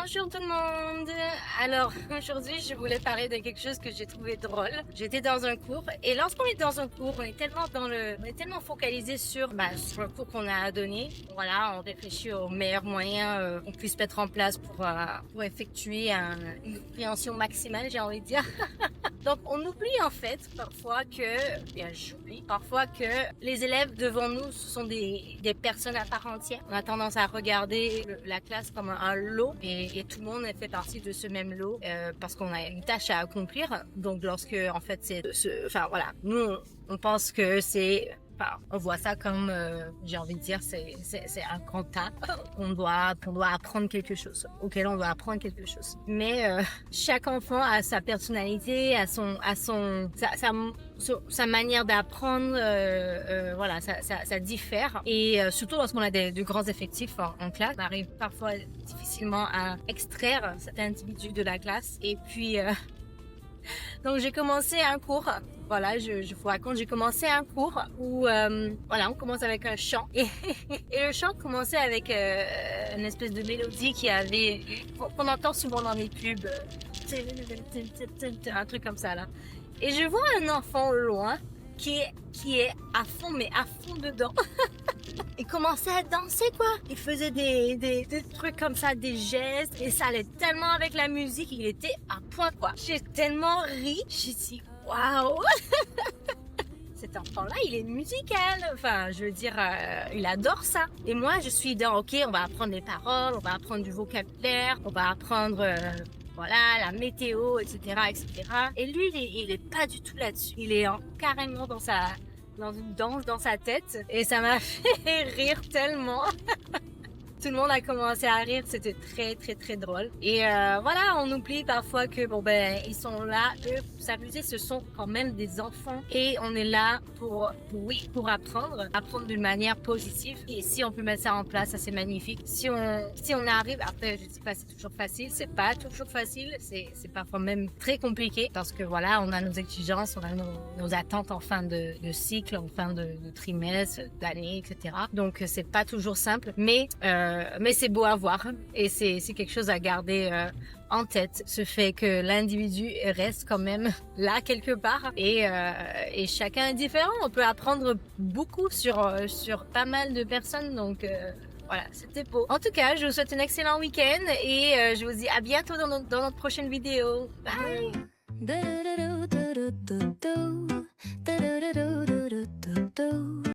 Bonjour tout le monde. Alors aujourd'hui je voulais parler de quelque chose que j'ai trouvé drôle. J'étais dans un cours et lorsqu'on est dans un cours, on est tellement focalisé sur le cours qu'on a à donner. Voilà, on réfléchit aux meilleurs moyens qu'on puisse mettre en place pour effectuer une compréhension maximale, j'ai envie de dire. Donc on oublie en fait parfois j'oublie parfois que les élèves devant nous ce sont des personnes à part entière. On a tendance à regarder la classe comme un lot et tout le monde fait partie de ce même lot parce qu'on a une tâche à accomplir. Donc lorsque en fait nous on pense que on voit ça comme, j'ai envie de dire, c'est un grand tas qu'on doit apprendre quelque chose, auquel on doit apprendre quelque chose. Mais chaque enfant a sa personnalité, sa manière d'apprendre, voilà, ça diffère. Et surtout lorsqu'on a de grands effectifs en classe, on arrive parfois difficilement à extraire cet individu de la classe. Et puis donc j'ai commencé un cours, voilà, je vous raconte, j'ai commencé un cours où voilà, on commence avec un chant et le chant commençait avec une espèce de mélodie qu'on entend souvent dans les pubs, un truc comme ça là. Et je vois un enfant au loin qui est à fond, mais à fond dedans. Il commençait à danser quoi. Il faisait des trucs comme ça, des gestes, et ça allait tellement avec la musique, il était à point quoi. J'ai tellement ri, j'ai dit waouh. Cet enfant-là, il est musical. Enfin, je veux dire, il adore ça. Et moi, je suis dans, ok, on va apprendre les paroles, on va apprendre du vocabulaire, on va apprendre, voilà, la météo, etc., etc. Et lui, il est pas du tout là-dessus. Il est carrément dans une danse dans sa tête. Et ça m'a fait rire tellement. Tout le monde a commencé à rire, c'était très très très drôle. Et voilà, on oublie parfois que ils sont là, eux, pour s'amuser, ce sont quand même des enfants. Et on est là pour apprendre d'une manière positive. Et si on peut mettre ça en place, ça c'est magnifique. Si on arrive, après je sais pas, c'est toujours facile, c'est pas toujours facile, c'est parfois même très compliqué parce que voilà, on a nos exigences, on a nos attentes en fin de cycle, en fin de trimestre, d'année, etc. Donc c'est pas toujours simple, mais c'est beau à voir et c'est quelque chose à garder en tête, ce fait que l'individu reste quand même là quelque part et chacun est différent. On peut apprendre beaucoup sur pas mal de personnes, donc voilà, c'était beau. En tout cas, je vous souhaite un excellent week-end et je vous dis à bientôt dans notre prochaine vidéo. Bye.